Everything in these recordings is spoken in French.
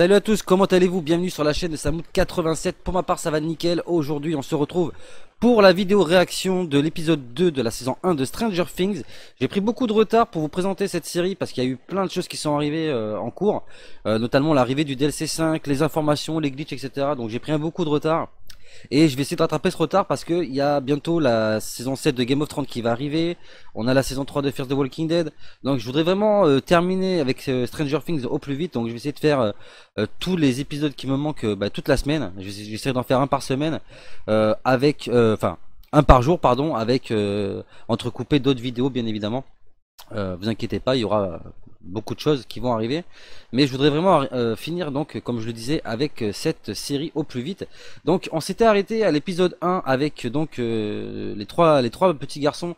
Salut à tous, comment allez-vous? Bienvenue sur la chaîne de Samoud87. Pour ma part, ça va nickel. Aujourd'hui, on se retrouve pour la vidéo réaction de l'épisode 2 de la saison 1 de Stranger Things. J'ai pris beaucoup de retard pour vous présenter cette série parce qu'il y a eu plein de choses qui sont arrivées en cours, notamment l'arrivée du DLC 5, les informations, les glitches, etc. Donc j'ai pris beaucoup de retard. Et je vais essayer de rattraper ce retard parce que il y a bientôt la saison 7 de Game of Thrones qui va arriver. On a la saison 3 de Fear the Walking Dead. Donc je voudrais vraiment terminer avec Stranger Things au plus vite. Donc je vais essayer de faire tous les épisodes qui me manquent toute la semaine. J'essaierai d'en faire un par semaine enfin un par jour pardon, avec entrecoupé d'autres vidéos bien évidemment. Vous inquiétez pas, il y aura beaucoup de choses qui vont arriver, mais je voudrais vraiment finir donc comme je le disais avec cette série au plus vite. Donc on s'était arrêté à l'épisode 1 avec donc les trois petits garçons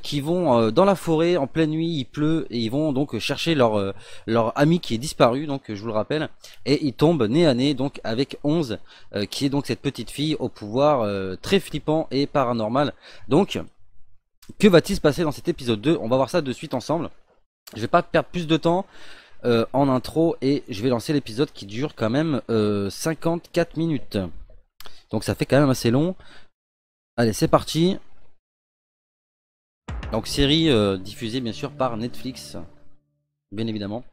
qui vont dans la forêt en pleine nuit, il pleut et ils vont donc chercher leur ami qui est disparu, donc je vous le rappelle, et ils tombent nez à nez donc avec 11 qui est donc cette petite fille au pouvoir très flippant et paranormal. Donc que va-t-il se passer dans cet épisode 2? On va voir ça de suite ensemble. Je vais pas perdre plus de temps en intro et je vais lancer l'épisode qui dure quand même 54 minutes. Donc ça fait quand même assez long. Allez, c'est parti. Donc série diffusée bien sûr par Netflix, bien évidemment.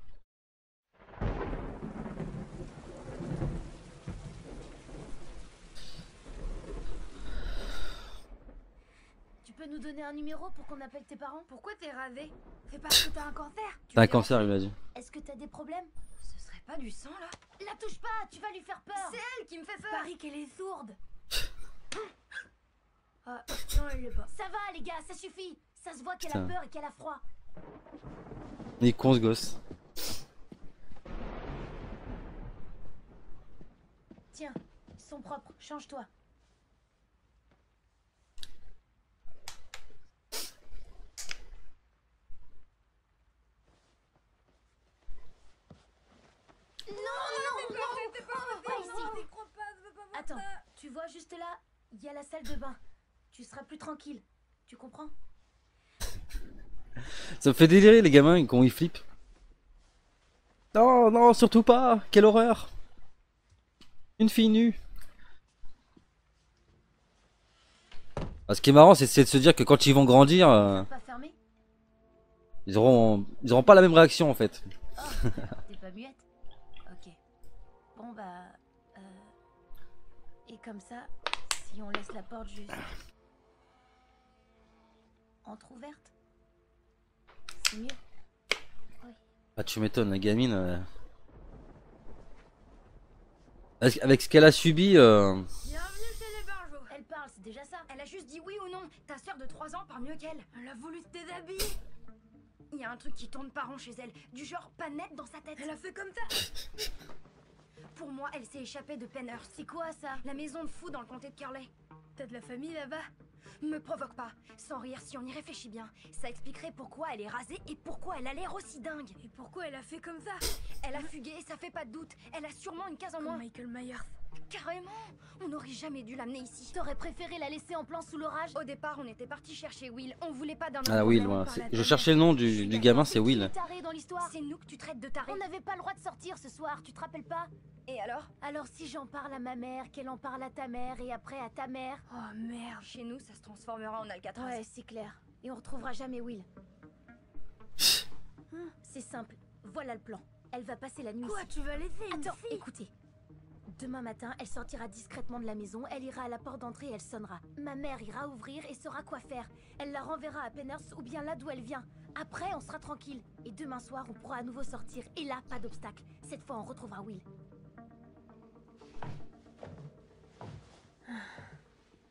Tu peux nous donner un numéro pour qu'on appelle tes parents? Pourquoi t'es rasé? C'est parce que t'as un cancer. T'as un cancer, il m'a dit. Est-ce que t'as des problèmes? Ce serait pas du sang là? La touche pas, tu vas lui faire peur. C'est elle qui me fait peur. Parie qu'elle est sourde. Ah, non, elle l'est pas. Ça va les gars, ça suffit. Ça se voit qu'elle a peur et qu'elle a froid. Il est con ce gosse. Tiens, ils sont propres, change-toi. Attends, tu vois juste là, il y a la salle de bain. Tu seras plus tranquille, tu comprends? Ça me fait délirer les gamins quand ils flippent. Non, non, surtout pas. Quelle horreur. Une fille nue. Ah, ce qui est marrant, c'est de se dire que quand ils vont grandir, Pas fermé? ils auront pas la même réaction en fait. Oh, t'es pas muette? Ok. Bon bah... Et comme ça, si on laisse la porte juste... entrouverte, c'est mieux. Oui. Ah, tu m'étonnes, la gamine. Avec ce qu'elle a subi. Bienvenue chez les Barjots. Elle parle, c'est déjà ça. Elle a juste dit oui ou non. Ta sœur de 3 ans parle mieux qu'elle. Elle a voulu se déshabiller. Il y a un truc qui tourne pas rond chez elle. Du genre pas net dans sa tête. Elle a fait comme ça. Pour moi, elle s'est échappée de Penhurst. C'est quoi ça? La maison de fous dans le comté de Curley. T'as de la famille là-bas? Me provoque pas. Sans rire, si on y réfléchit bien, ça expliquerait pourquoi elle est rasée et pourquoi elle a l'air aussi dingue. Et pourquoi elle a fait comme ça? Elle a fugué, ça fait pas de doute. Elle a sûrement une case en moins. Michael Myers. Carrément. On n'aurait jamais dû l'amener ici. T'aurais préféré la laisser en plan sous l'orage? Au départ, on était parti chercher Will. On voulait pas d'un autre Ah, Will, problème. voilà. Je cherchais le nom du gamin, c'est Will. Taré dans l'histoire. C'est nous que tu traites de taré. On n'avait pas le droit de sortir ce soir, tu te rappelles pas? Et alors? Alors si j'en parle à ma mère, qu'elle en parle à ta mère et après à ta mère. Oh merde. Chez nous, ça se transformera en Alcatraz. Ouais, c'est clair. Et on retrouvera jamais Will. C'est simple. Voilà le plan. Elle va passer la nuit. Quoi, tu vas laisser une fille? Attends, écoutez. Demain matin, elle sortira discrètement de la maison, elle ira à la porte d'entrée et elle sonnera. Ma mère ira ouvrir et saura quoi faire. Elle la renverra à Penhurst ou bien là d'où elle vient. Après, on sera tranquille. Et demain soir, on pourra à nouveau sortir. Et là, pas d'obstacle. Cette fois, on retrouvera Will.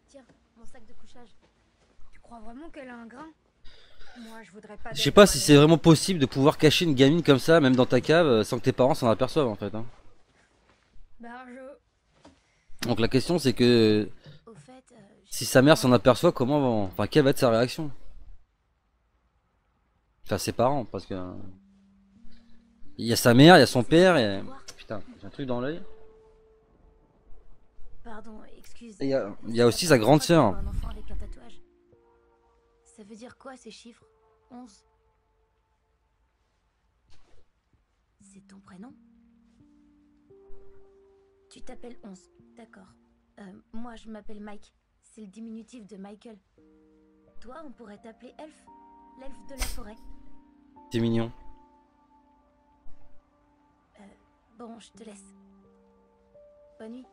Tiens, mon sac de couchage. Tu crois vraiment qu'elle a un grain? Moi, je voudrais pas... Je sais pas si c'est vraiment possible de pouvoir cacher une gamine comme ça, même dans ta cave, sans que tes parents s'en aperçoivent en fait. Hein. Donc la question c'est que Au fait, si sa mère s'en aperçoit, enfin quelle va être sa réaction? Enfin ses parents, parce que il y a sa mère, il y a son père, et putain, j'ai un truc dans l'œil. Pardon, excuse. Il y a aussi sa grande sœur. Un enfant avec un tatouage. Ça veut dire quoi ces chiffres? 11. C'est ton prénom? Tu t'appelles 11, d'accord. Moi, je m'appelle Mike. C'est le diminutif de Michael. Toi, on pourrait t'appeler Elf. L'elfe de la forêt. C'est mignon. Bon, je te laisse. Bonne nuit.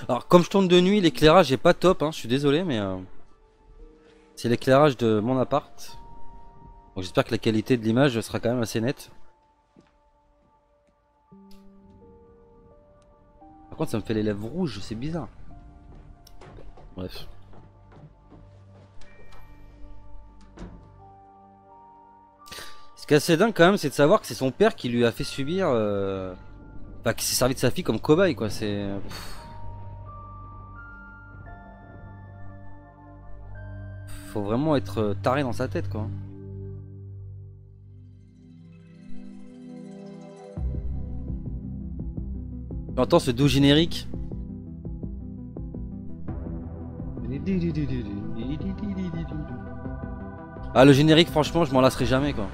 Alors comme je tourne de nuit, l'éclairage est pas top, hein, je suis désolé, mais c'est l'éclairage de mon appart. Donc j'espère que la qualité de l'image sera quand même assez nette. Par contre ça me fait les lèvres rouges, c'est bizarre. Bref. Ce qui est assez dingue quand même, c'est de savoir que c'est son père qui lui a fait subir... Enfin, qui s'est servi de sa fille comme cobaye, quoi, c'est... Faut vraiment être taré dans sa tête, quoi. J'entends ce doux générique. Ah, le générique, franchement, je m'en lasserai jamais, quoi.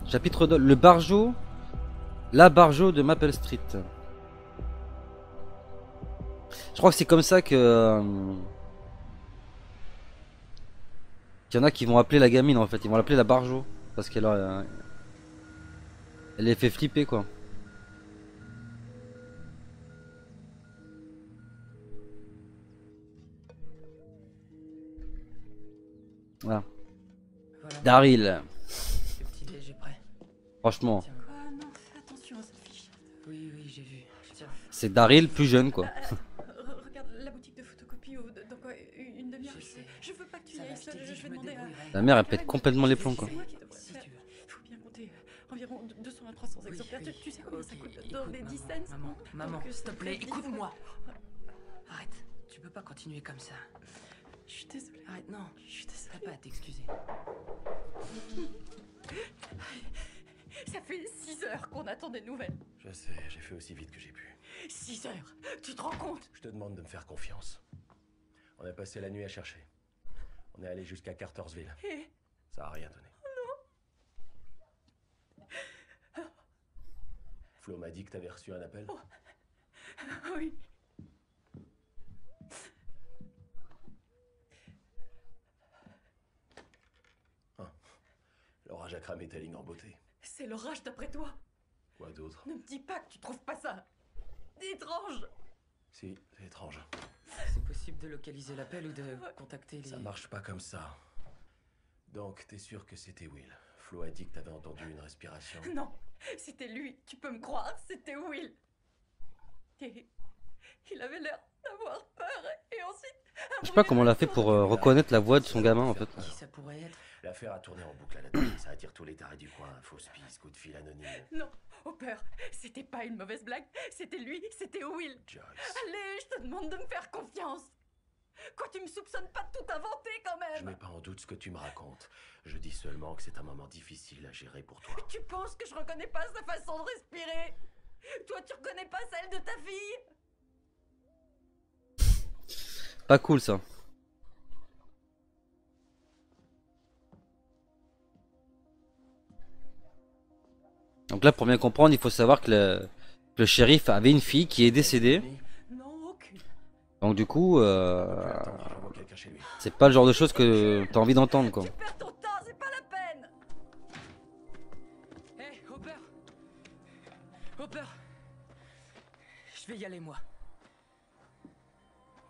Chapitre 2, le barjo, la barjo de Maple Street. Je crois que c'est comme ça que qu'il y en a qui vont appeler la gamine en fait, ils vont l'appeler la barjo parce qu'elle elle les fait flipper quoi. Voilà. Daryl. Franchement. Quoi? Non, fais attention à cette fiche. Oui, oui, j'ai vu. Tiens. C'est Daryl plus jeune quoi. Regarde la boutique de photocopie dans quoi une demi-heure. Je veux pas que tu y ailles seul, je vais demander à... La mère elle pète complètement les plombs quoi. C'est moi qui devrais le faire. Faut bien compter environ 200 à 300 exemplaires. Tu sais combien ça coûte dans des 10 cents? Maman, s'il te plaît, écoute-moi. Arrête, tu peux pas continuer comme ça. Je suis désolée. Arrête, non, Je suis désolée. t'as pas à t'excuser. Ça fait 6 heures qu'on attend des nouvelles. Je sais, j'ai fait aussi vite que j'ai pu. 6 heures. Tu te rends compte? Je te demande de me faire confiance. On a passé la nuit à chercher. On est allé jusqu'à Cartersville. Et... Ça a rien donné. Flo m'a dit que t'avais reçu un appel. Oui. L'orage a cramé ta ligne en beauté. C'est l'orage d'après toi. Quoi d'autre? Ne me dis pas que tu trouves pas ça étrange. Si, c'est étrange. C'est possible de localiser l'appel ou de contacter les... Ça marche pas comme ça. Donc, t'es sûr que c'était Will? Flo a dit que t'avais entendu une respiration. Non, c'était lui. Tu peux me croire, c'était Will. Et il avait l'air d'avoir peur. Et ensuite... Je sais pas comment on l'a fait pour reconnaître la voix de son gamin en fait. Qui ça pourrait être? L'affaire a tourné en boucle à la télé. Ça attire tous les tarés du coin. Fausse piste, coup de fil anonyme. Non, Hopper, c'était pas une mauvaise blague. C'était lui, c'était Will. Joyce. Allez, je te demande de me faire confiance. Quoi, tu me soupçonnes pas de tout inventer quand Je même? mets pas en doute ce que tu me racontes. Je dis seulement que c'est un moment difficile à gérer pour toi. Tu penses que je reconnais pas sa façon de respirer? Toi, tu reconnais pas celle de ta fille? Pas cool ça. Donc là pour bien comprendre il faut savoir que le shérif avait une fille qui est décédée. Non, aucune. Donc du coup Attends, j'envoie quelqu'un chez lui. c'est pas le genre de choses que t'as envie d'entendre quoi. Tu perds ton temps, c'est pas la peine. Hé, Hopper! Hopper! Je vais y aller, moi.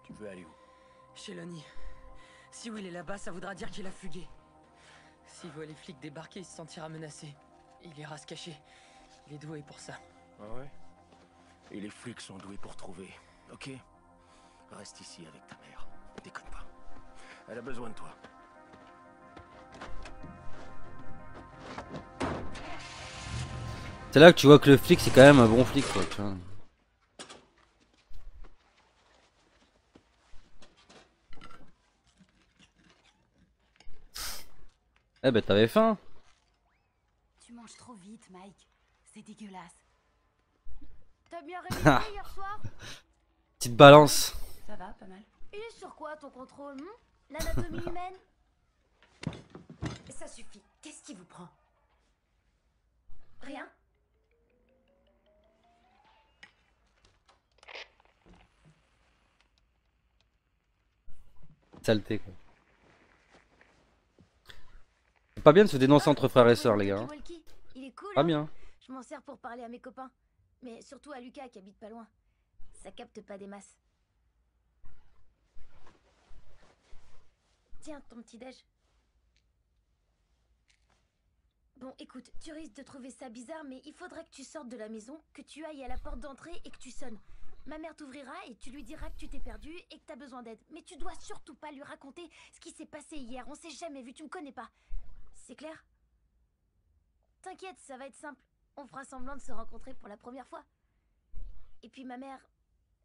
Tu veux aller où? Chez Lonnie. Si Will est là-bas, ça voudra dire qu'il a fugué. S'il voit les flics débarquer, il se sentira menacé. Il ira se cacher. Il est doué pour ça. Ah ouais? Et les flics sont doués pour trouver, ok? Reste ici avec ta mère. Déconne pas. Elle a besoin de toi. C'est là que tu vois que le flic c'est quand même un bon flic quoi, tu vois. Eh ben t'avais faim. Tu manges trop vite, Mike. C'est dégueulasse. T'as bien révisé hier soir? Petite balance. Ça va, pas mal. Il est sur quoi ton contrôle, l'anatomie humaine? Ça suffit. Qu'est-ce qui vous prend? Rien. Saleté quoi. C'est pas bien de se dénoncer entre frères et sœurs les gars. Hein. Il est cool. Pas hein. bien. Je m'en sers pour parler à mes copains. Mais surtout à Lucas qui habite pas loin. Ça capte pas des masses. Tiens, ton petit déj. Bon, écoute, tu risques de trouver ça bizarre, mais il faudrait que tu sortes de la maison, que tu ailles à la porte d'entrée et que tu sonnes. Ma mère t'ouvrira et tu lui diras que tu t'es perdu et que t'as besoin d'aide. Mais tu dois surtout pas lui raconter ce qui s'est passé hier. On s'est jamais vu, tu me connais pas. C'est clair? T'inquiète, ça va être simple. On fera semblant de se rencontrer pour la première fois. Et puis ma mère,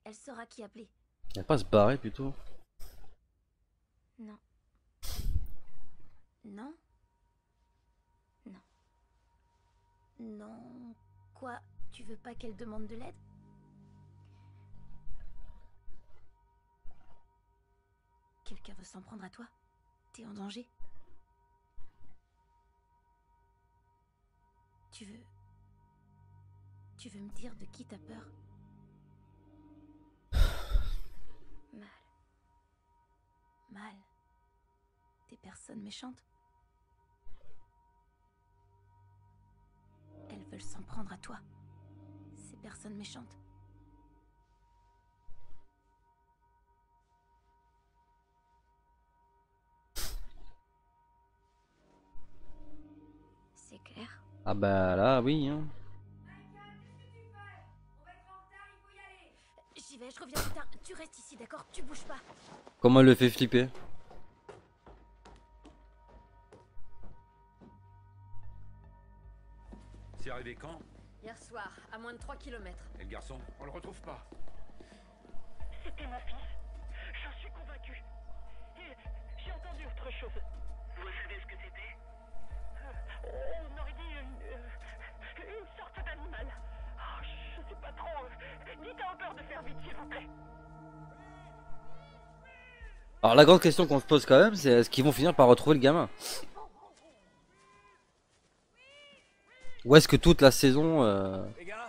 elle saura qui appeler. Il va pas se barrer plutôt. Non. Non? Non. Non. Quoi? Tu veux pas qu'elle demande de l'aide? Quelqu'un veut s'en prendre à toi? T'es en danger? Tu veux me dire de qui t'as peur? Mal. Mal. Des personnes méchantes. Elles veulent s'en prendre à toi. Ces personnes méchantes. C'est clair? Ah bah là oui hein. J'y vais, je reviens plus tard. Tu restes ici, d'accord? Tu bouges pas. Comment elle le fait flipper. C'est arrivé quand? Hier soir, à moins de 3 km. Et le garçon? On le retrouve pas. C'était mon fils. J'en suis convaincue. Et j'ai entendu autre chose. Vous savez ce que c'était? On aurait dit une sorte d'animal. Oh, je sais pas trop. Dites à Hopper de faire vite, s'il vous plaît. Alors la grande question qu'on se pose quand même c'est est-ce qu'ils vont finir par retrouver le gamin? Ou est-ce que toute la saison Les gars,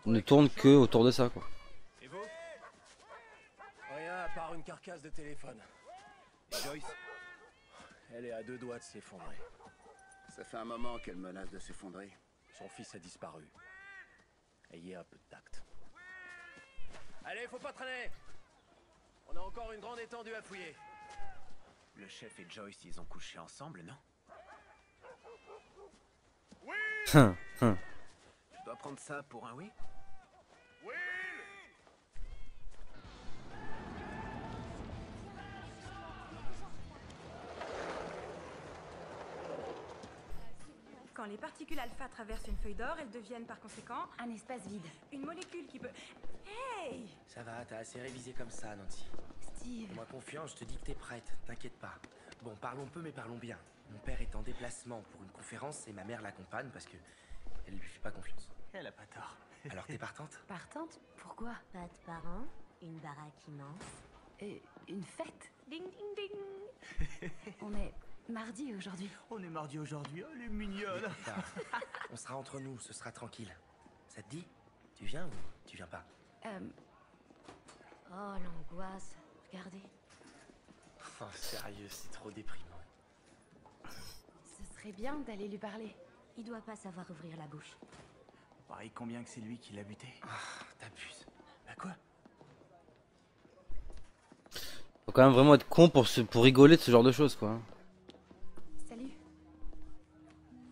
ne tourne que autour de ça quoi? et vous? Rien à part une carcasse de téléphone. Et Joyce? Elle est à 2 doigts de s'effondrer. Ça fait un moment qu'elle menace de s'effondrer. Son fils a disparu. Ayez un peu de tact. Allez, faut pas traîner! On a encore une grande étendue à fouiller. Le chef et Joyce, ils ont couché ensemble, non? Je dois prendre ça pour un oui? Quand les particules alpha traversent une feuille d'or, elles deviennent par conséquent Un espace vide. une molécule qui peut... Hey! Ça va, t'as assez révisé comme ça, Nancy. Steve. Fais-moi confiance, je te dis que t'es prête, t'inquiète pas. Bon, parlons peu, mais parlons bien. Mon père est en déplacement pour une conférence et ma mère l'accompagne parce que elle lui fait pas confiance. Elle a pas tort. Alors t'es partante? Partante? Pourquoi? Pas de parents, une baraque immense. Et une fête? Ding ding ding. On est mardi aujourd'hui. On est mardi aujourd'hui, elle est mignonne. On sera entre nous, ce sera tranquille. Ça te dit? Tu viens ou tu viens pas? Oh l'angoisse. Regardez. Oh, sérieux, c'est trop déprimant. Ce serait bien d'aller lui parler. Il doit pas savoir ouvrir la bouche. Pareil combien que c'est lui qui l'a buté. Ah, t'abuses. Bah quoi? Faut quand même vraiment être con pour rigoler de ce genre de choses quoi. Salut.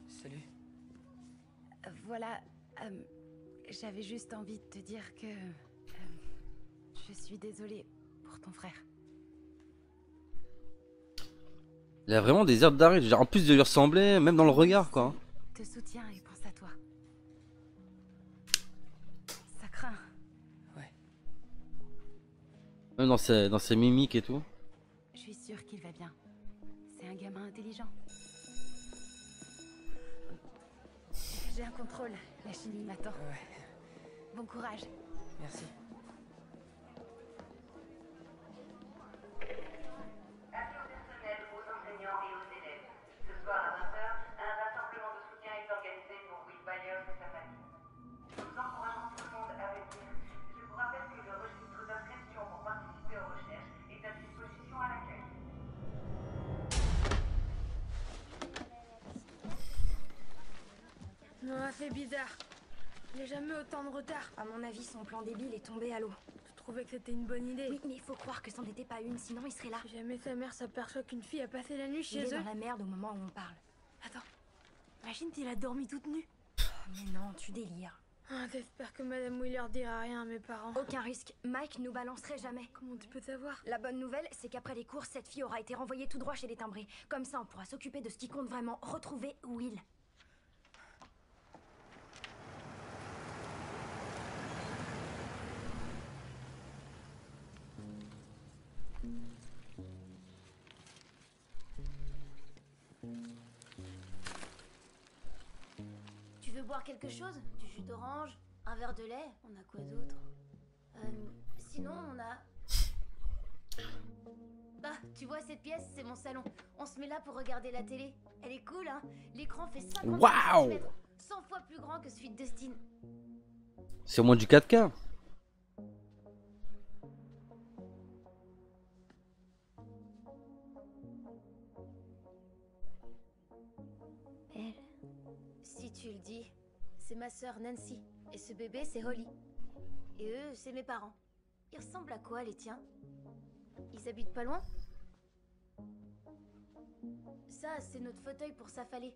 Salut. Voilà. J'avais juste envie de te dire que... je suis désolée pour ton frère. Il a vraiment des herbes d'arrêt, en plus de lui ressembler, même dans le regard quoi. Te soutiens et pense à toi. Même dans ses mimiques et tout. Je suis sûre qu'il va bien. C'est un gamin intelligent. J'ai un contrôle. La chimie m'attend. Ouais, Bon courage. merci. Avis au personnel, aux enseignants et aux élèves. Ce soir à 20h, un rassemblement de soutien est organisé pour Will Byers et sa famille. Nous encourageons tout le monde à venir. Je vous rappelle que le registre d'inscription pour participer aux recherches est à disposition à l'accueil. Non, c'est bizarre. Il n'y a jamais autant de retard. À mon avis, son plan débile est tombé à l'eau. Je trouvais que c'était une bonne idée. Oui, mais il faut croire que c'en était pas une, sinon il serait là. Si jamais sa mère s'aperçoit qu'une fille a passé la nuit chez eux... Il est dans la merde au moment où on parle. Attends, imagine s'il a dormi toute nue. Mais non, tu délires. Ah, j'espère que Madame Wheeler dira rien à mes parents. Aucun risque. Mike nous balancerait jamais. Comment tu peux savoir? La bonne nouvelle, c'est qu'après les courses, cette fille aura été renvoyée tout droit chez les timbrés. Comme ça, on pourra s'occuper de ce qui compte vraiment, retrouver Will. Tu veux boire quelque chose? Du jus d'orange? Un verre de lait? On a quoi d'autre? Sinon, on a... Ah, tu vois cette pièce, c'est mon salon. On se met là pour regarder la télé. Elle est cool, hein? L'écran fait 50 Waouh! cm, 100 fois plus grand que celui de Dustin. C'est au moins du 4K. Elle, si tu le dis, c'est ma sœur Nancy. Et ce bébé, c'est Holly. Et eux, c'est mes parents. Ils ressemblent à quoi, les tiens? Ils habitent pas loin? Ça, c'est notre fauteuil pour s'affaler.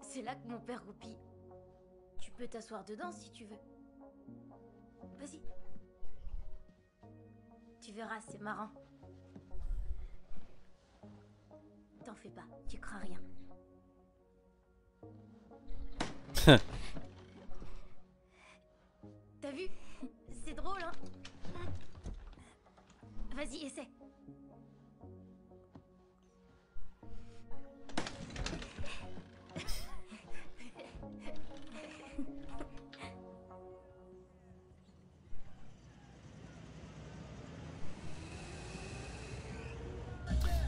C'est là que mon père roupille. Tu peux t'asseoir dedans si tu veux. Vas-y. Tu verras, c'est marrant. T'en fais pas, tu crains rien. T'as vu? C'est drôle, hein? Vas-y, essaie.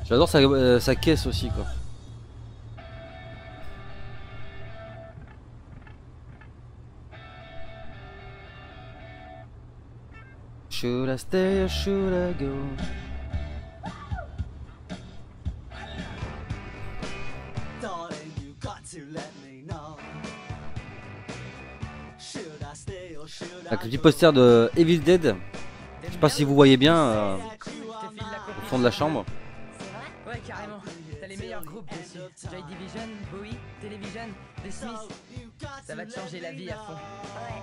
J'adore sa caisse aussi, quoi. Should I stay or should I go? Avec le petit poster de Evil Dead. Je sais pas si vous voyez bien au fond de la chambre. Ouais, carrément. T'as les meilleurs groupes dessus. Joy Division, Bowie, Television, The Smiths. Ça va te changer la vie à fond. Ouais,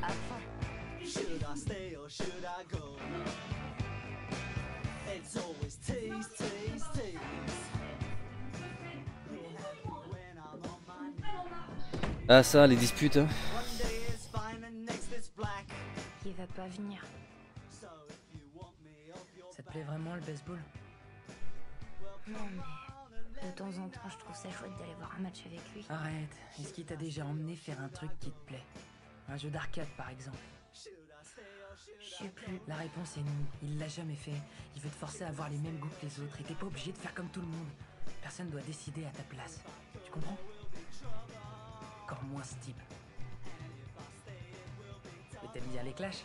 à fond. Should I stay or should I go? It's always tease, tease, tease. When I'm on my knees. Ah ça, les disputes. Hein. One day it's fine and next it's black. Il va pas venir. So if you want me off your Ça te plaît vraiment le baseball? Non, mais de temps en temps, je trouve ça chouette d'aller voir un match avec lui. Arrête. Est-ce qu'il t'a déjà emmené faire un truc qui te plaît? Un jeu d'arcade par exemple? Je sais plus. La réponse est non. Il l'a jamais fait. Il veut te forcer à avoir les mêmes goûts que les autres. Et t'es pas obligé de faire comme tout le monde. Personne doit décider à ta place. Tu comprends? Encore moins ce type. Et t'aimes bien les clashs?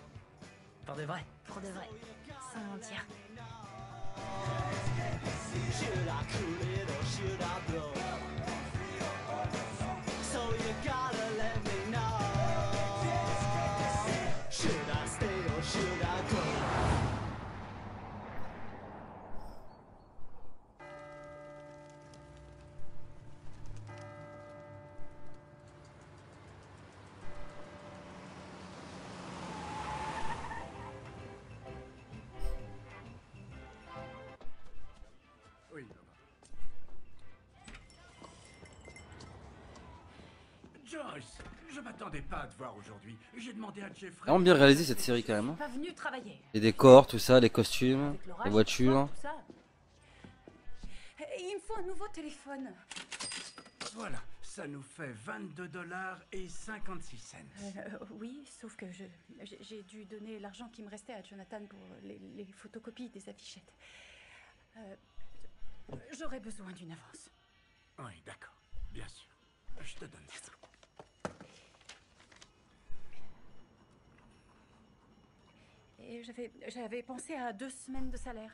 Pour de vrai? Pour de vrai, sans mentir. Should I cool it or should I blow? So you gotta let me know. Should I stay or should I go? Oui, maman. Joyce, Je m'attendais pas à te voir aujourd'hui. J'ai demandé à Jeffrey. Vraiment bien réalisé cette série quand même. Pas venu travailler. Les décors, tout ça, les costumes, Avec l'orage, les voitures. tout ça. Il me faut un nouveau téléphone. Voilà, ça nous fait 22,56 $. Oui, sauf que j'ai dû donner l'argent qui me restait à Jonathan pour les photocopies des affichettes. J'aurais besoin d'une avance. Oui, d'accord. Bien sûr. Je te donne ça. Et j'avais pensé à 2 semaines de salaire.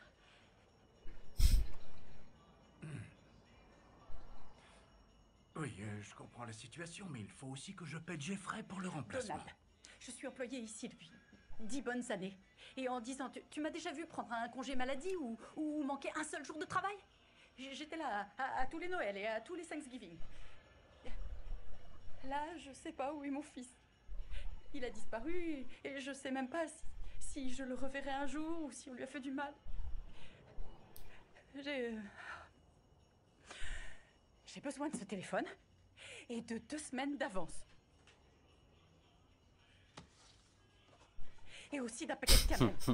Oui, je comprends la situation, mais il faut aussi que je paie Jeffrey pour le remplacement. Donald, je suis employée ici depuis 10 bonnes années. Et en 10 ans, tu m'as déjà vu prendre un congé maladie ou manquer un seul jour de travail? J'étais là à tous les Noëls et à tous les Thanksgiving. Là, je sais pas où est mon fils. Il a disparu et je sais même pas si je le reverrai un jour ou si on lui a fait du mal. J'ai besoin de ce téléphone et de 2 semaines d'avance. Et aussi d'un paquet de camions. Je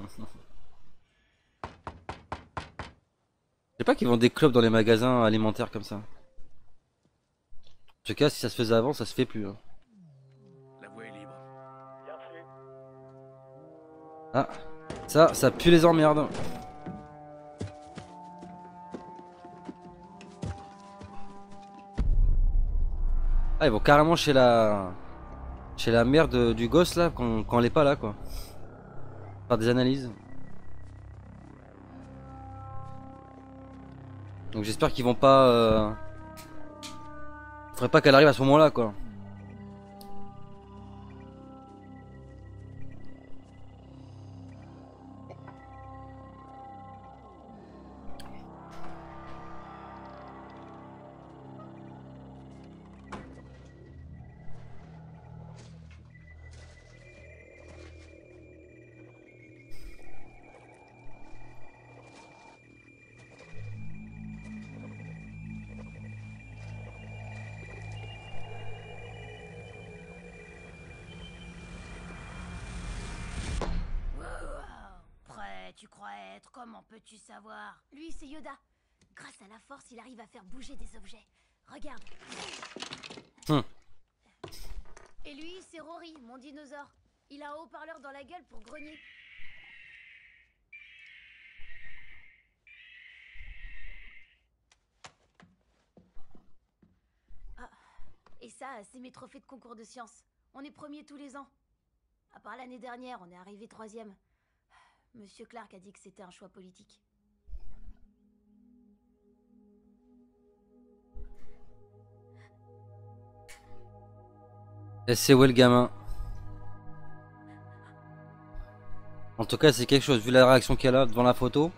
sais pas qu'ils vendent des clopes dans les magasins alimentaires comme ça. En tout cas, si ça se faisait avant, ça se fait plus. Hein. La voie est libre. Bien fait. Ah, ça pue les emmerdes. Ah, ils vont carrément chez la mère du gosse là, quand elle est pas là quoi. Faire des analyses. Donc j'espère qu'ils vont pas... Faudrait pas qu'elle arrive à ce moment là quoi. Tu crois être? Comment peux-tu savoir? Lui, c'est Yoda. Grâce à la force, il arrive à faire bouger des objets. Regarde. Et lui, c'est Rory, mon dinosaure. Il a un haut-parleur dans la gueule pour grogner. Ah, et ça, c'est mes trophées de concours de sciences. On est premiers tous les ans. À part l'année dernière, on est arrivé 3e. Monsieur Clark a dit que c'était un choix politique. Et c'est où le gamin? En tout cas, c'est quelque chose, vu la réaction qu'elle a devant la photo.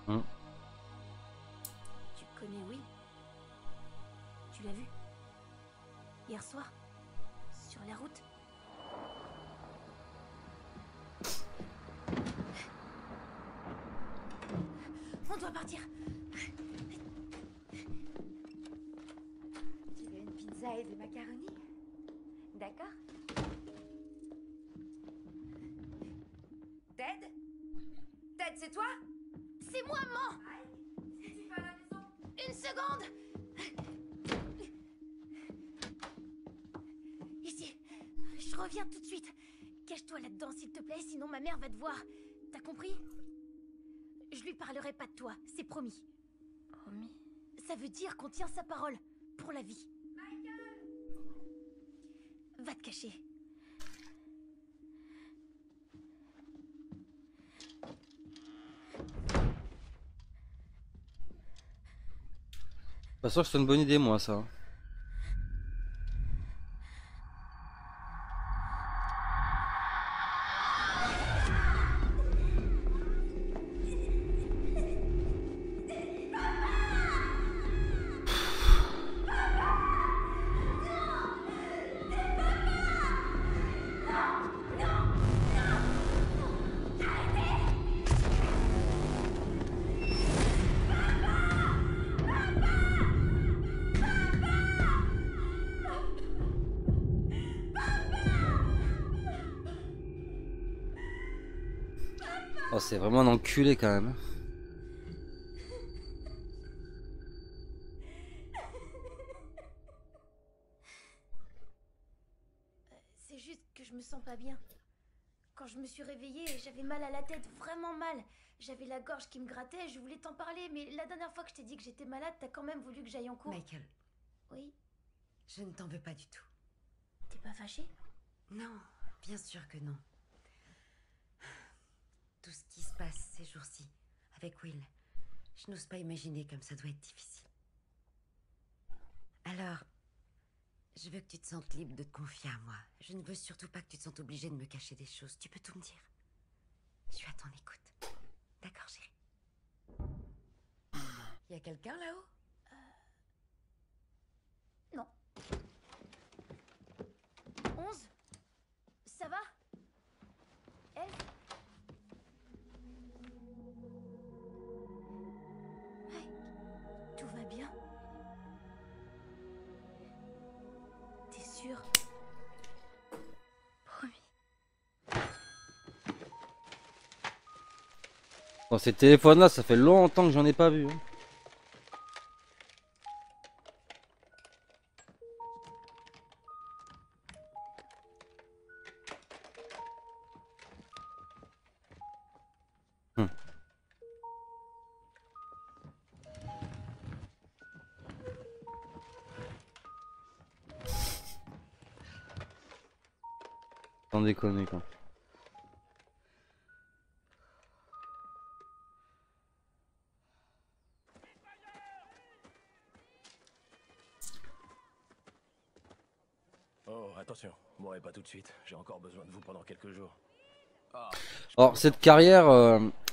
Tu connais Will? Tu l'as vu? Hier soir? Sur la route? On doit partir. Tu veux une pizza et des macaronis? D'accord. Ted? Ted, c'est toi? C'est moi, maman! Qu'est-ce que tu fais à la maison? Une seconde! Ici. Je reviens tout de suite. Cache-toi là-dedans, s'il te plaît, sinon ma mère va te voir. T'as compris? Je lui parlerai pas de toi, c'est promis. Promis? Ça veut dire qu'on tient sa parole. Pour la vie. Michael! Va te cacher. Pas sûr que c'est une bonne idée moi ça. Oh, c'est vraiment un enculé quand même. C'est juste que je me sens pas bien. Quand je me suis réveillée, j'avais mal à la tête, vraiment mal. J'avais la gorge qui me grattait, je voulais t'en parler, mais la dernière fois que je t'ai dit que j'étais malade, t'as quand même voulu que j'aille en cours. Michael, Oui, je ne t'en veux pas du tout. t'es pas fâché? Non, bien sûr que non. Tout ce qui se passe ces jours-ci, avec Will, je n'ose pas imaginer comme ça doit être difficile. Alors, je veux que tu te sentes libre de te confier à moi. Je ne veux surtout pas que tu te sentes obligé de me cacher des choses. Tu peux tout me dire. Je suis à ton écoute. D'accord, chérie? Y a quelqu'un là-haut? Non. 11? Ça va? Elle? Hey, tout va bien? T'es sûr? Promis. Bon, ces téléphones là, ça fait longtemps que j'en ai pas vu. Hein. Sans déconner quoi. Oh, attention, mourrez pas tout de suite. J'ai encore besoin de vous pendant quelques jours. Alors cette carrière,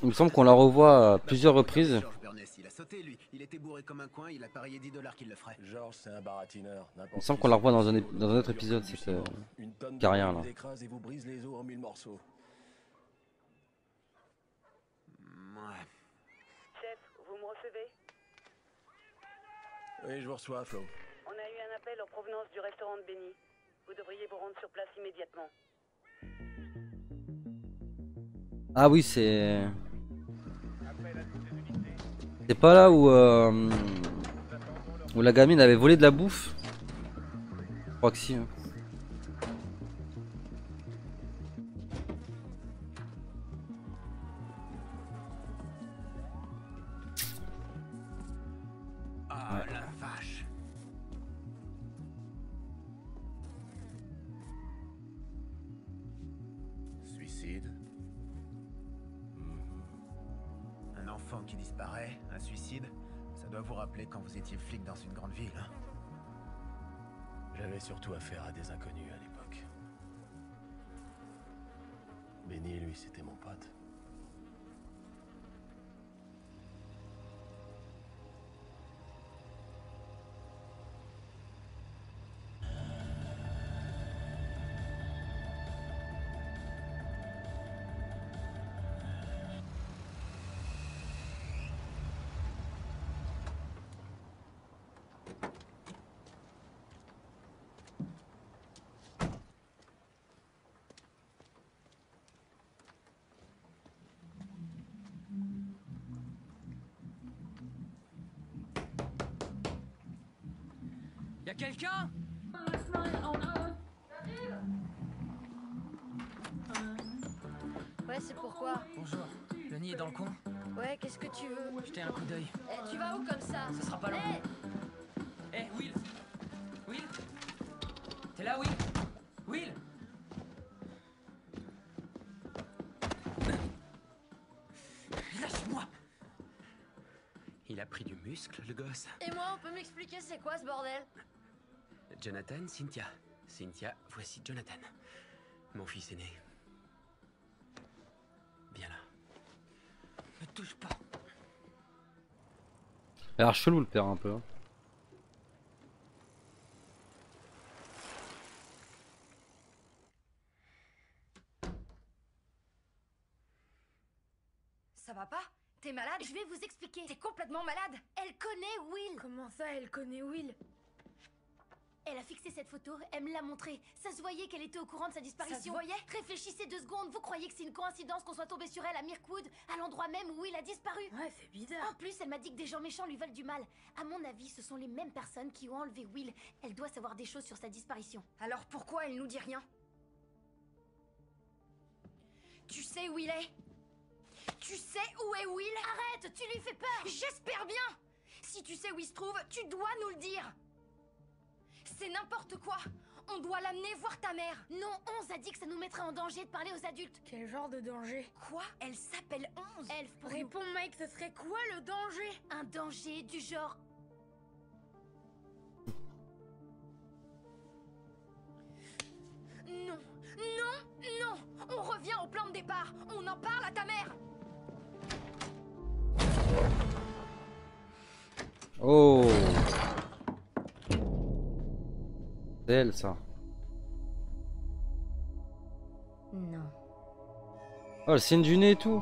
il me semble qu'on la revoit à plusieurs reprises. George Burness, il a sauté lui. Il était bourré comme un coin, il a parié $10 qu'il le ferait. George, c'est un baratineur. Il me semble qu'on la revoit dans un autre épisode, cette carrière là. Vous écrase et vous brise les os en 1000 morceaux. Ouais. Chef, vous me recevez? Oui, je vous reçois, Flo. On a eu un appel en provenance du restaurant de Benny. Vous devriez vous rendre sur place immédiatement. Ah oui, c'est... C'est pas là où la gamine avait volé de la bouffe? Je crois que si. Hein. Ah la vache. Suicide. Un enfant qui disparaît, un suicide, ça doit vous rappeler quand vous étiez flic dans une grande ville. Hein. J'avais surtout affaire à des inconnus à l'époque. Benny, lui, c'était mon pote. Y'a quelqu'un? Ouais, c'est pourquoi. Bonjour, Denis est dans le coin? Ouais, qu'est-ce que tu veux? Jetez un coup d'œil. Eh, tu vas où comme ça? Ce sera pas long. Eh, Will! Will? T'es là, Will? Will? Lâche-moi! Il a pris du muscle, le gosse. Et moi, on peut m'expliquer c'est quoi ce bordel? Jonathan, Cynthia. Cynthia, voici Jonathan. Mon fils aîné. Viens là. Ne touche pas. Il a l'air chelou le père un peu. Hein. Ça va pas? T'es malade? Je vais vous expliquer. T'es complètement malade? Elle connaît Will. Comment ça, elle connaît Will? Elle a fixé cette photo, elle me l'a montrée. Ça se voyait qu'elle était au courant de sa disparition. Ça se voyait? Réfléchissez 2 secondes, vous croyez que c'est une coïncidence qu'on soit tombé sur elle à Mirkwood, à l'endroit même où il a disparu? Ouais, c'est bizarre. En plus, elle m'a dit que des gens méchants lui veulent du mal. À mon avis, ce sont les mêmes personnes qui ont enlevé Will. Elle doit savoir des choses sur sa disparition. Alors pourquoi elle nous dit rien? Tu sais où il est? Tu sais où est Will? Arrête, tu lui fais peur! J'espère bien! Si tu sais où il se trouve, tu dois nous le dire! C'est n'importe quoi! On doit l'amener voir ta mère! Non, 11 a dit que ça nous mettrait en danger de parler aux adultes. Quel genre de danger? Quoi? Elle s'appelle 11? Elf pour nous. Réponds Mike, ce serait quoi le danger? Un danger du genre... Non! Non! Non! On revient au plan de départ! On en parle à ta mère! Oh. C'est elle, ça. Non. Oh, le signe du nez et tout.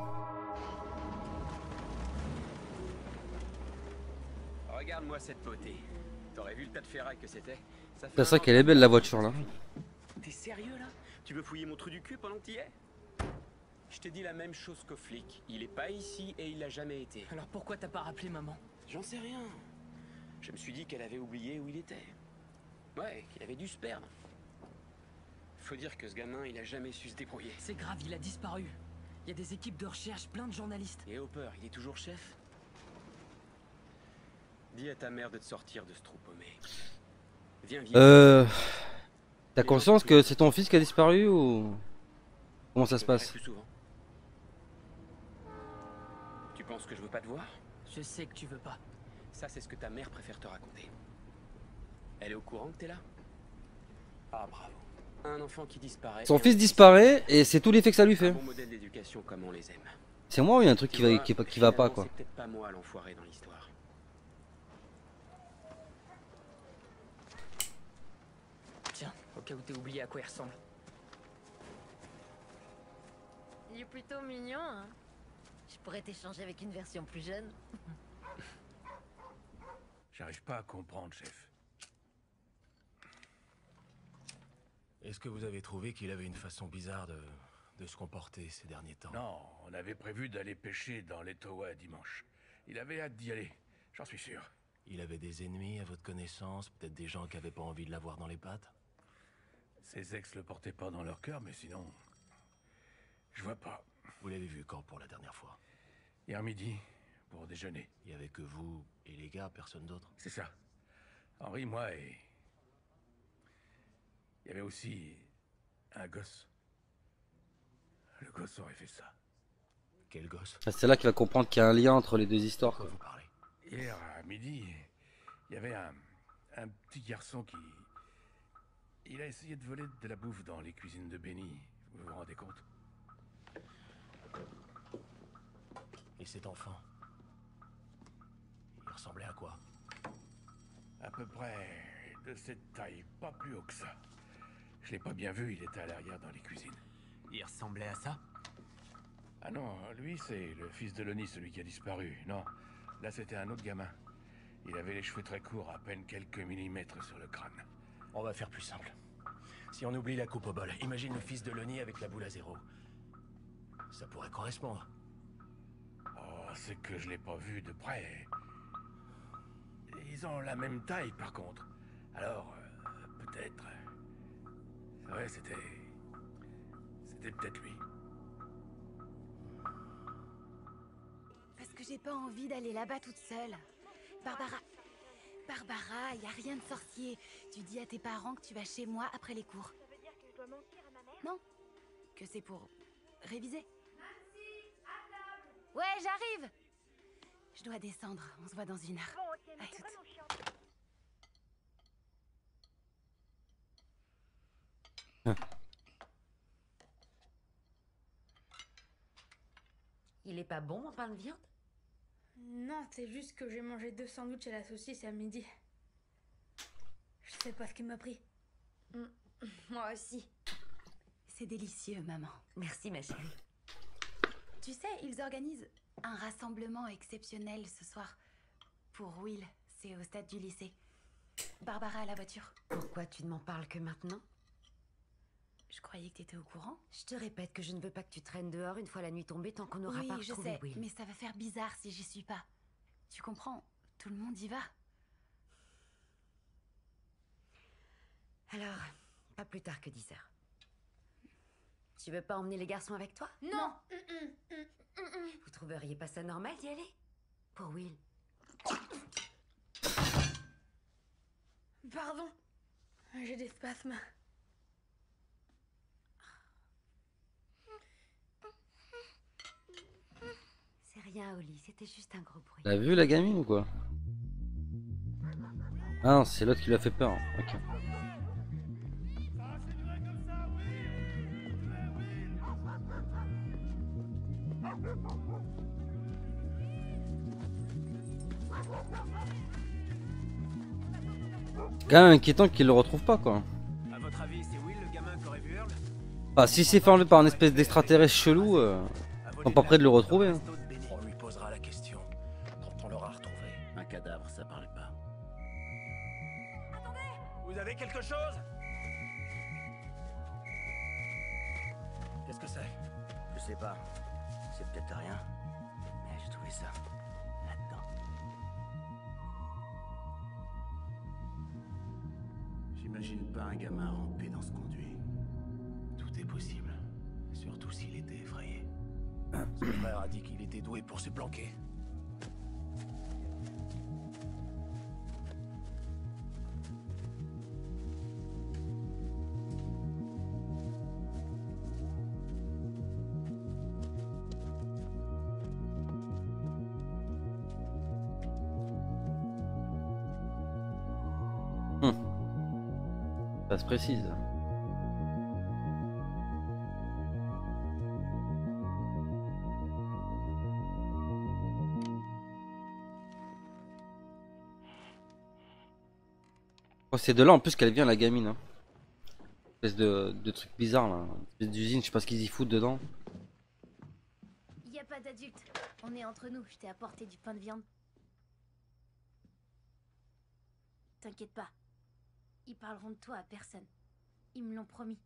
Regarde-moi cette beauté. T'aurais vu le tas de ferraille que c'était? C'est ça qu'elle est belle la voiture là. T'es sérieux là? Tu veux fouiller mon trou du cul pendant que t'y es? Je t'ai dit la même chose qu'au flic. Il est pas ici et il l'a jamais été. Alors pourquoi t'as pas rappelé maman? J'en sais rien. Je me suis dit qu'elle avait oublié où il était. Ouais, qu'il avait dû se perdre. Faut dire que ce gamin, il a jamais su se débrouiller. C'est grave, il a disparu. Il y a des équipes de recherche, plein de journalistes. Et Hopper, il est toujours chef? Dis à ta mère de te sortir de ce trou paumé. Viens, viens. T'as conscience que c'est ton fils qui a disparu ou comment ça se passe? Plus souvent. Tu penses que je veux pas te voir? Je sais que tu veux pas. Ça, c'est ce que ta mère préfère te raconter. Elle est au courant que t'es là? Ah, bravo. Un enfant qui disparaît. Son fils disparaît et c'est tout l'effet que ça lui fait. Un bon modèle d'éducation comme on les aime. C'est moi ou il y a un truc qui va pas quoi? C'est peut-être pas moi l'enfoiré dans l'histoire. Tiens, au cas où t'es oublié à quoi il ressemble. Il est plutôt mignon, hein. Je pourrais t'échanger avec une version plus jeune. J'arrive pas à comprendre, chef. Est-ce que vous avez trouvé qu'il avait une façon bizarre de se comporter ces derniers temps? Non, on avait prévu d'aller pêcher dans l'Etowah dimanche. Il avait hâte d'y aller, j'en suis sûr. Il avait des ennemis à votre connaissance, peut-être des gens qui avaient pas envie de l'avoir dans les pattes? Ses ex le portaient pas dans leur cœur, mais sinon... Je vois pas. Vous l'avez vu quand pour la dernière fois? Hier midi, pour déjeuner. Il y avait que vous et les gars, personne d'autre? C'est ça. Henri, moi et... Il y avait aussi un gosse. Le gosse aurait fait ça. Quel gosse? C'est là qu'il va comprendre qu'il y a un lien entre les deux histoires. Quoi vous parlez? Hier à midi, il y avait un petit garçon qui... Il a essayé de voler de la bouffe dans les cuisines de Benny. Vous vous rendez compte? Et cet enfant? Il ressemblait à quoi? À peu près de cette taille, pas plus haut que ça. Je l'ai pas bien vu, il était à l'arrière dans les cuisines. Il ressemblait à ça? Ah non, lui c'est le fils de Lonnie, celui qui a disparu. Non, là c'était un autre gamin. Il avait les cheveux très courts, à peine quelques millimètres sur le crâne. On va faire plus simple. Si on oublie la coupe au bol, imagine le fils de Lonnie avec la boule à zéro. Ça pourrait correspondre. Oh, c'est que je l'ai pas vu de près. Ils ont la même taille par contre. Alors, peut-être... Ouais, c'était peut-être lui. Parce que j'ai pas envie d'aller là-bas toute seule. Barbara, y a rien de sorcier. Tu dis à tes parents que tu vas chez moi après les cours. Ça veut dire que je dois mentir à ma mère? Non, que c'est pour réviser. Ouais, j'arrive. Je dois descendre, on se voit dans 1 heure. Bon, ok, mais À c'est toutes. vraiment chiant. Il est pas bon, mon pain de viande? Non, c'est juste que j'ai mangé 2 sandwichs à la saucisse à midi. Je sais pas ce qui m'a pris. Moi aussi. C'est délicieux, maman. Merci, ma chérie. Tu sais, ils organisent un rassemblement exceptionnel ce soir. Pour Will, c'est au stade du lycée. Barbara à la voiture. Pourquoi tu ne m'en parles que maintenant? Je croyais que t'étais au courant. Je te répète que je ne veux pas que tu traînes dehors une fois la nuit tombée tant qu'on n'aura pas Oui, je retrouvé sais, Will. mais ça va faire bizarre si j'y suis pas. Tu comprends? Tout le monde y va. Alors, pas plus tard que 10 heures. Tu veux pas emmener les garçons avec toi? Non. Vous trouveriez pas ça normal d'y aller? Pour Will. Pardon. J'ai des spasmes. C'est rien, Holly, c'était juste un gros bruit. T'as vu la gamine ou quoi? Ah non, c'est l'autre qui lui a fait peur. Ok. Quand même inquiétant qu'il le retrouve pas quoi. À votre avis, c'est Will le gamin qui aurait vu Earl? Ah, si c'est fait enlever par une espèce d'extraterrestre chelou, ils sont pas prêts de le retrouver. Hein. On lui posera la question quand on l'aura retrouvé. Un cadavre, ça parle pas. Vous avez quelque chose? Qu'est-ce que c'est? Je sais pas. C'est peut-être rien. Mais j'ai trouvé ça. Là-dedans. J'imagine pas un gamin ramper dans ce conduit. Tout est possible. Surtout s'il était effrayé. Son frère a dit qu'il était doué pour se planquer. Ça se précise. Oh, c'est de là en plus qu'elle vient la gamine. Hein. Espèce de truc bizarre là. Espèce d'usine, je sais pas ce qu'ils y foutent dedans. Y a pas d'adulte. On est entre nous. Je t'ai apporté du pain de viande. T'inquiète pas. Ils parleront de toi à personne. Ils me l'ont promis.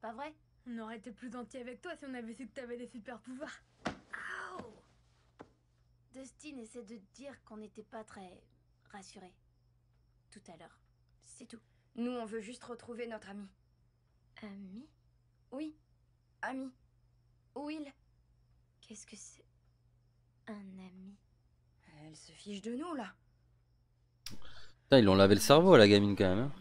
Pas vrai? On aurait été plus gentil avec toi si on avait su que t'avais des super pouvoirs. Dustin essaie de dire qu'on n'était pas très rassurés. Tout à l'heure. C'est tout. Nous, on veut juste retrouver notre ami. Ami? Oui, ami. Will. Qu'est-ce que c'est? Un ami? Elle se fiche de nous, là. Putain, ils l'ont lavé le cerveau à la gamine quand même. Hein.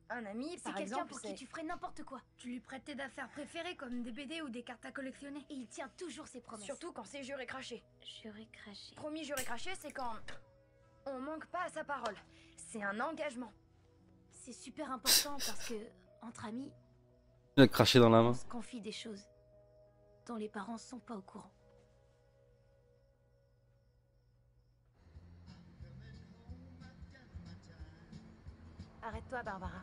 Un ami, C'est par quelqu'un exemple, pour qui tu ferais n'importe quoi. Tu lui prêtes tes affaires préférées comme des BD ou des cartes à collectionner. Et il tient toujours ses promesses. Surtout quand c'est juré craché. Juré craché. Promis juré craché, c'est quand on manque pas à sa parole. C'est un engagement. C'est super important parce que, entre amis, Il a craché dans la main. on se confie des choses dont les parents sont pas au courant. Arrête-toi, Barbara.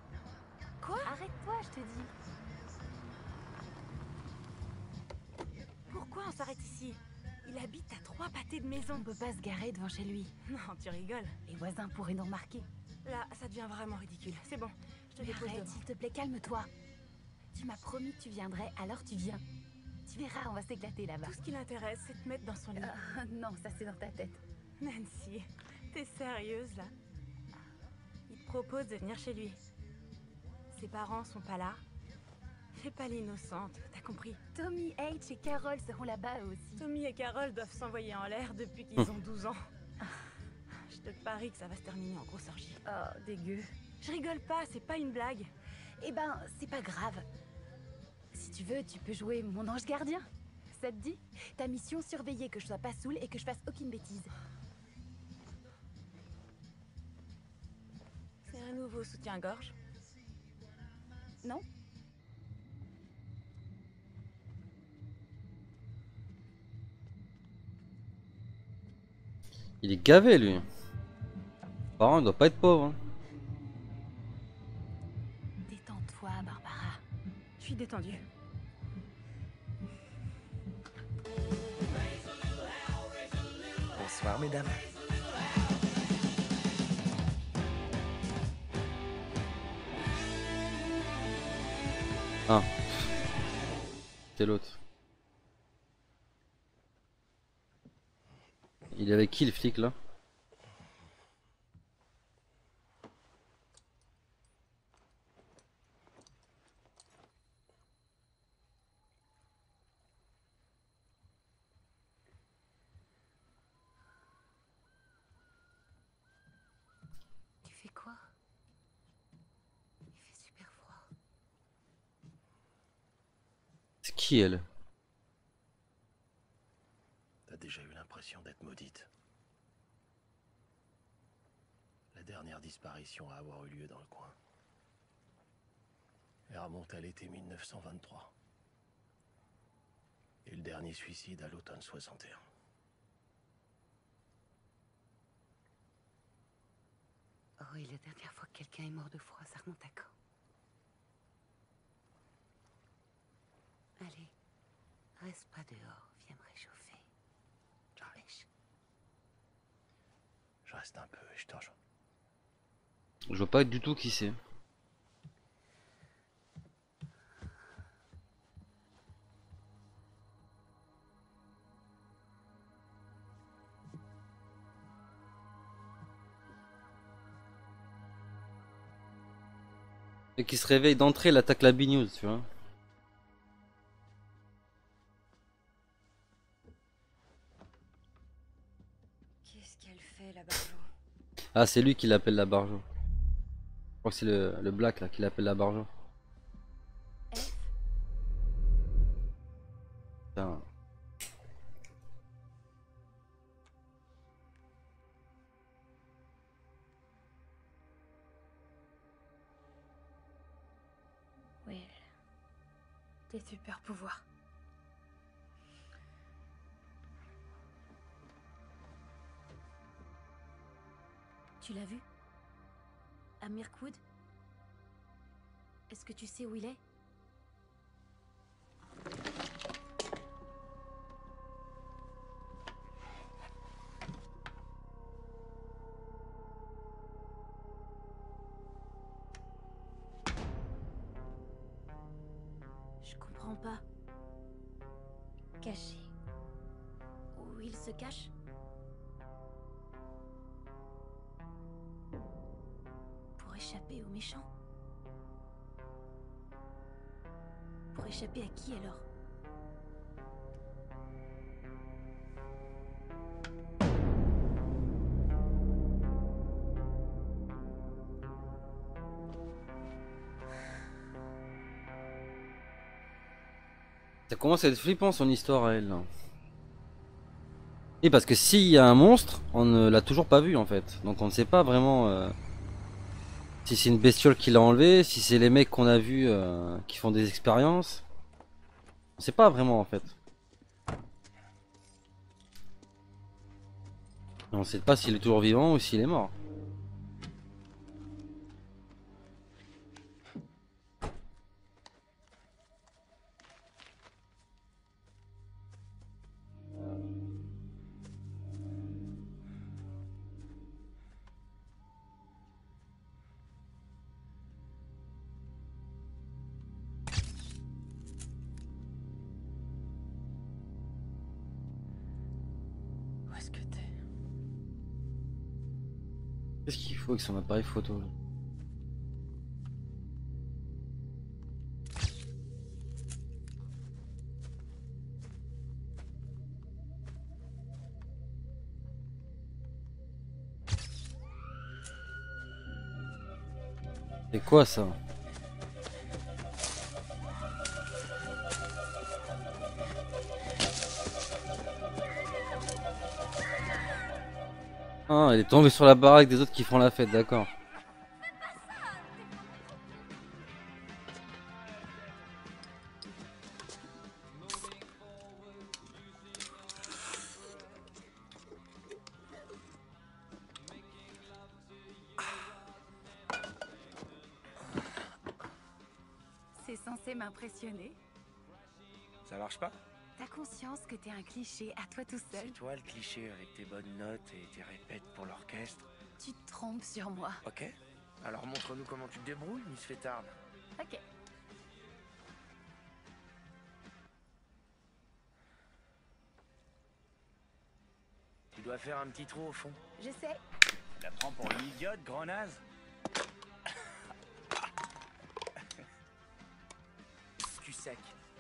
Quoi? Arrête-toi, je te dis. Pourquoi on s'arrête ici? Il habite à 3 pâtés de maison. On peut pas se garer devant chez lui. Non, tu rigoles. Les voisins pourraient nous remarquer. Là, ça devient vraiment ridicule. C'est bon, je te Mais dépose arrête, devant. s'il te plaît, calme-toi. Tu m'as promis que tu viendrais, alors tu viens. Tu verras, on va s'éclater là-bas. Tout ce qui l'intéresse, c'est de mettre dans son lit. Non, ça c'est dans ta tête. Nancy, t'es sérieuse là? Il te propose de venir chez lui. Ses parents sont pas là. Fais pas l'innocente, t'as compris? Tommy, H et Carol seront là-bas eux aussi. Tommy et Carol doivent s'envoyer en l'air depuis qu'ils ont 12 ans. Je te parie que ça va se terminer en grosse orgie. Oh, dégueu. Je rigole pas, c'est pas une blague. Eh ben, c'est pas grave. Si tu veux, tu peux jouer mon ange gardien. Ça te dit? Ta mission, surveiller que je sois pas saoule et que je fasse aucune bêtise. C'est un nouveau soutien-gorge. Non? Il est gavé lui. Apparemment, il doit pas être pauvre. Hein. Détends-toi, Barbara. Je suis détendue. Bonsoir, mesdames. Ah. C'est l'autre. Il est avec qui le flic là? Tu fais quoi? Il fait super froid. C'est qui elle? T'as déjà eu l'impression d'être maudite. La dernière disparition à avoir eu lieu dans le coin. Elle remonte à l'été 1923. Et le dernier suicide à l'automne 61. Oh, et la dernière fois que quelqu'un est mort de froid, ça remonte à quand? Allez, reste pas dehors, viens me réchauffer. J'empêche. Je reste un peu et je te rejoins. Je vois pas du tout qui c'est. Et qui se réveille d'entrée, il attaque la bignouse, tu vois. Qu'est-ce qu'elle fait, la Barjo? Ah, c'est lui qui l'appelle la Barjo. Je crois que c'est le Black là qui l'appelle la Barjo. Putain. Will. Tes super pouvoirs. Tu l'as vu? À Mirkwood? Est-ce que tu sais où il est? Je comprends pas. Caché. Où il se cache? Pour échapper aux méchants? Pour échapper à qui alors? Ça commence à être flippant son histoire à elle là. Et parce que s'il y a un monstre, on ne l'a toujours pas vu en fait. Donc on ne sait pas vraiment si c'est une bestiole qui l'a enlevé, si c'est les mecs qu'on a vus qui font des expériences. On sait pas vraiment en fait. Et on sait pas s'il est toujours vivant ou s'il est mort. Où est-ce que t'es? Qu'est-ce qu'il faut avec son appareil photo là? C'est quoi ça? Ah, elle est tombée sur la baraque des autres qui font la fête, d'accord. C'est censé m'impressionner. Ça marche pas? T'as conscience que t'es un cliché à toi tout seul? C'est toi le cliché avec tes bonnes notes et tes répètes pour l'orchestre. Tu te trompes sur moi. Ok. Alors montre-nous comment tu te débrouilles, Miss Fêtarde. Ok. Tu dois faire un petit trou au fond. J'essaie. Tu la prends pour une idiote, grand naze? Cul sec,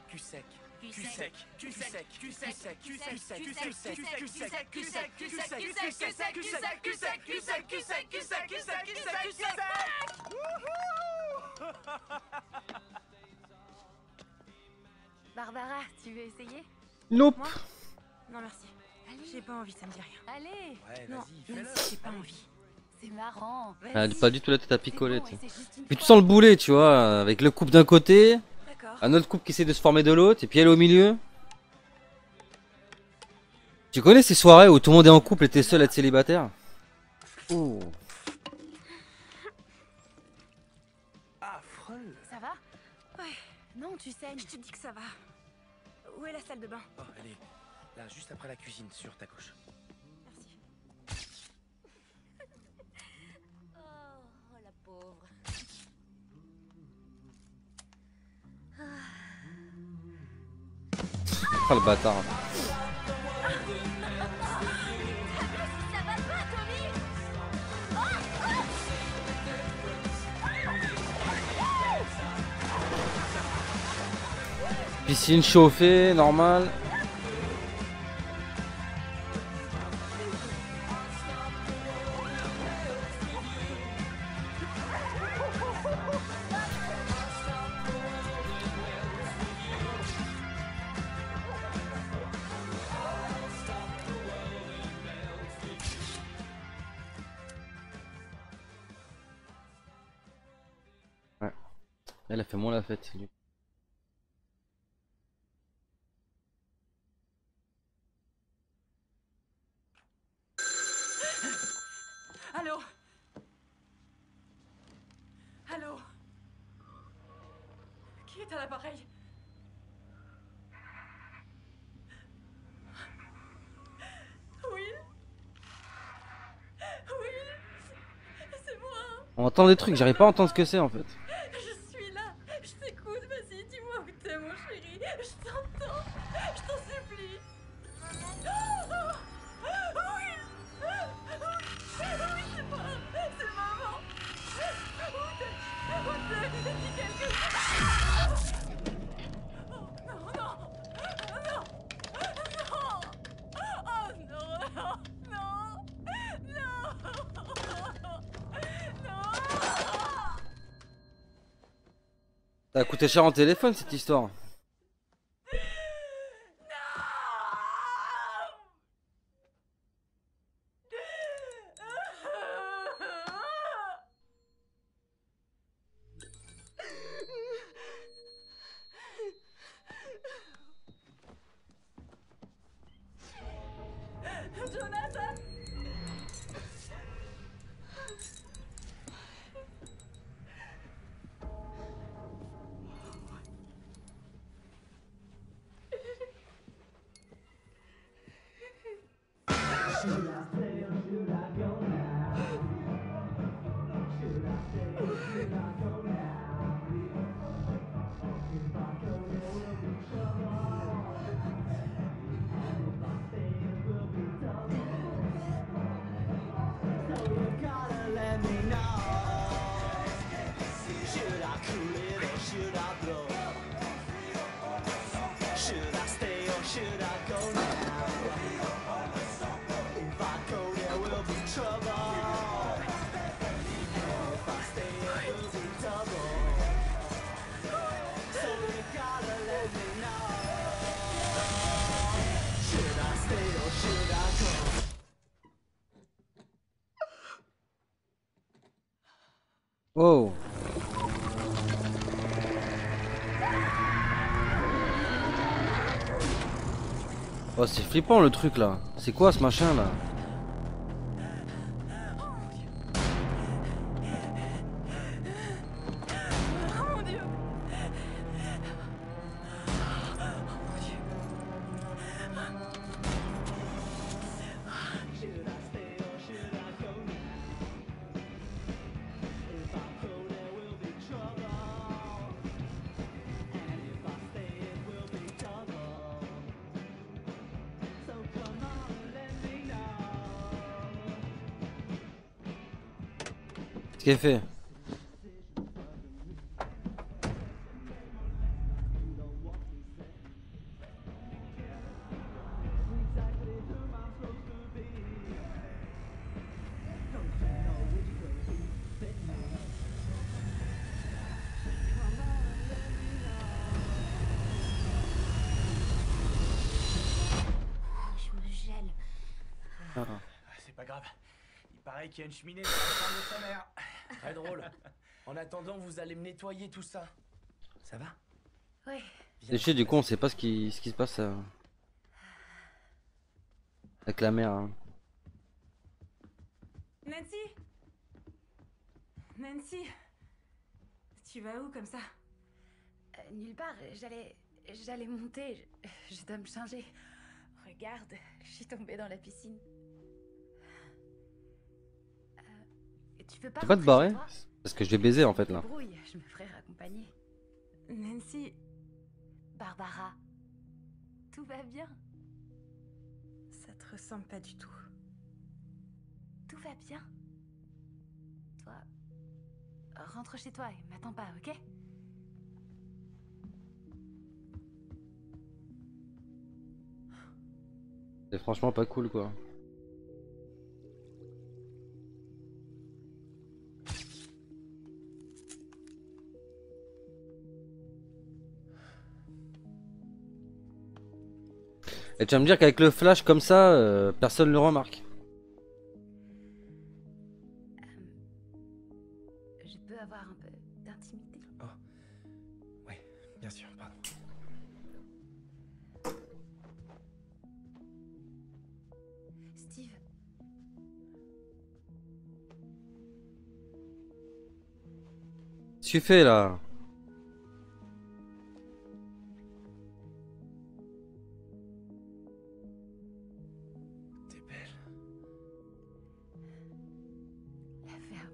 cul sec. Cul Cul sec, sec, cul sec, cul sec, cul sec, cul sec, cul sec, cul sec, cul sec, cul sec, cul sec, cul sec, cul sec, cul sec, cul sec, cul sec, cul sec, cul sec, cul sec, cul sec. Barbara, tu veux essayer? Nope. Moi? Non, merci. J'ai pas envie, ça me dit rien. Allez. Ouais, Non, vas-y, fais-le. j'ai pas envie. C'est marrant. Elle a pas du tout la tête à picoler. bon, Tu sais. et c'est juste une Puis tu fois. sens le boulet, tu vois, avec le couple d'un côté, D'accord. un autre couple qui essaie de se former de l'autre, et puis elle au milieu. Tu connais ces soirées où tout le monde est en couple et t'es seul à être célibataire? Oh. Affreux. Ça va? Ouais, Non, tu saignes. je te dis que ça va. Où est la salle de bain? Oh, elle est là, juste après la cuisine, sur ta gauche. Merci. Oh, la pauvre. Ah le bâtard. Ça va pas, Tommy? Piscine chauffée, normal. Ouais. Elle a fait moins la fête. Du coup. Allô? Allô? Qui est à l'appareil? Will? Will? C'est moi. On entend des trucs, j'arrive pas à entendre ce que c'est en fait. Je suis là. Je t'écoute. Vas-y, dis-moi où t'es, mon chéri. Je t'entends. Je t'en supplie. Will! Oui, c'est moi. C'est maman. Où t'es? Dis quelque chose. Oh, non, non. Non. Non. Oh, non, non. Non. Non. Ça a coûté cher en téléphone cette histoire. Jonathan! Wow. Oh c'est flippant le truc là. C'est quoi ce machin là? Oh mon Dieu! Ce qui est fait. Je me gèle. Ah. C'est pas grave. Il paraît qu'il y a une cheminée dans la chambre de sa mère. Très drôle. En attendant, vous allez me nettoyer tout ça. Ça va? Ouais. C'est chier, du coup on sait pas ce qui se passe avec la mère. Hein. Nancy? Nancy? Tu vas où comme ça? Nulle part, j'allais monter, je dois me changer. Regarde, je suis tombée dans la piscine. Tu veux pas Tu peux pas te rentrer barrer? chez toi? Parce que je vais baiser en fait là. Débrouille, je me ferai raccompagner. Nancy, Barbara, tout va bien, ça te ressemble pas du tout. tout va bien. Toi, rentre chez toi et m'attends pas, ok? C'est franchement pas cool quoi. Et tu vas me dire qu'avec le flash comme ça, personne ne le remarque. Je peux avoir un peu d'intimité. Oui, bien sûr, pardon. Steve, Qu'est-ce que tu fais là? T'es belle. la ferme.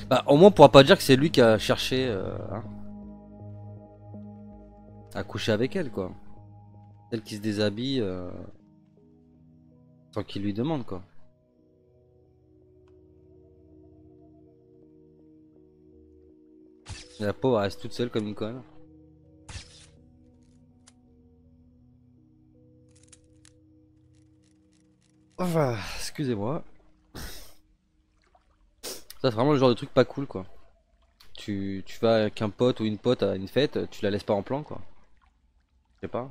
Bah au moins on pourra pas dire que c'est lui qui a cherché hein, à coucher avec elle quoi. Elle qui se déshabille sans qu'il lui demande quoi. Et la pauvre elle reste toute seule comme une conne. Enfin, excusez-moi. Ça c'est vraiment le genre de truc pas cool quoi. Tu vas avec un pote ou une pote à une fête, tu la laisses pas en plan quoi. Je sais pas.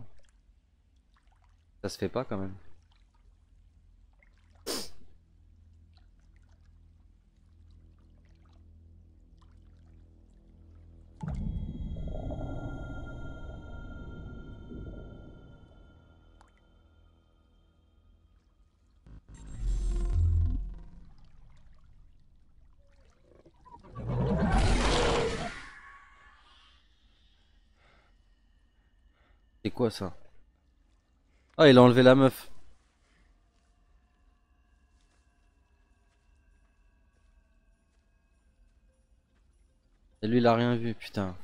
Ça se fait pas quand même. C'est quoi ça? Ah, il a enlevé la meuf. Et lui, il a rien vu, putain.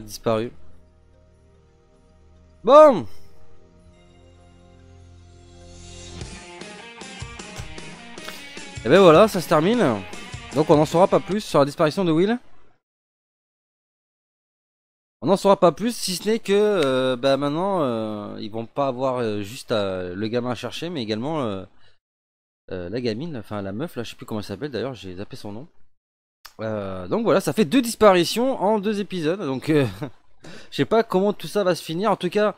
Disparu. Bon! Et ben voilà, ça se termine. Donc on n'en saura pas plus sur la disparition de Will. On n'en saura pas plus, si ce n'est que bah maintenant ils vont pas avoir juste le gamin à chercher, mais également la gamine, enfin la meuf là, je sais plus comment elle s'appelle d'ailleurs, j'ai zappé son nom. Donc voilà, ça fait 2 disparitions en 2 épisodes, donc je sais pas comment tout ça va se finir. En tout cas,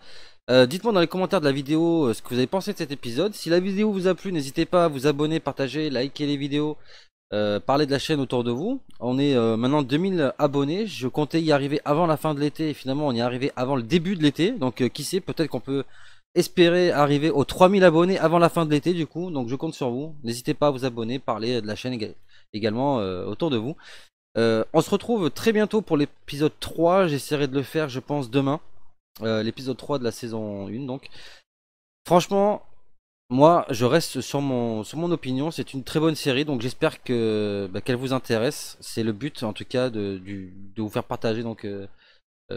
dites-moi dans les commentaires de la vidéo ce que vous avez pensé de cet épisode. Si la vidéo vous a plu, n'hésitez pas à vous abonner, partager, liker les vidéos, parler de la chaîne autour de vous. On est maintenant 2000 abonnés, je comptais y arriver avant la fin de l'été et finalement on y est arrivé avant le début de l'été. Donc qui sait, peut-être qu'on peut espérer arriver aux 3000 abonnés avant la fin de l'été du coup. Donc je compte sur vous, n'hésitez pas à vous abonner, parler de la chaîne également autour de vous. On se retrouve très bientôt pour l'épisode 3, j'essaierai de le faire je pense demain. l'épisode 3 de la saison 1 donc. Franchement, moi je reste sur mon opinion, c'est une très bonne série donc j'espère que qu'elle vous intéresse. C'est le but en tout cas de vous faire partager donc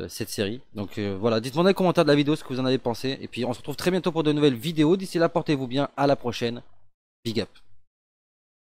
cette série. Donc voilà, dites-moi dans les commentaires de la vidéo ce que vous en avez pensé. Et puis on se retrouve très bientôt pour de nouvelles vidéos. D'ici là, portez-vous bien, à la prochaine. Big up.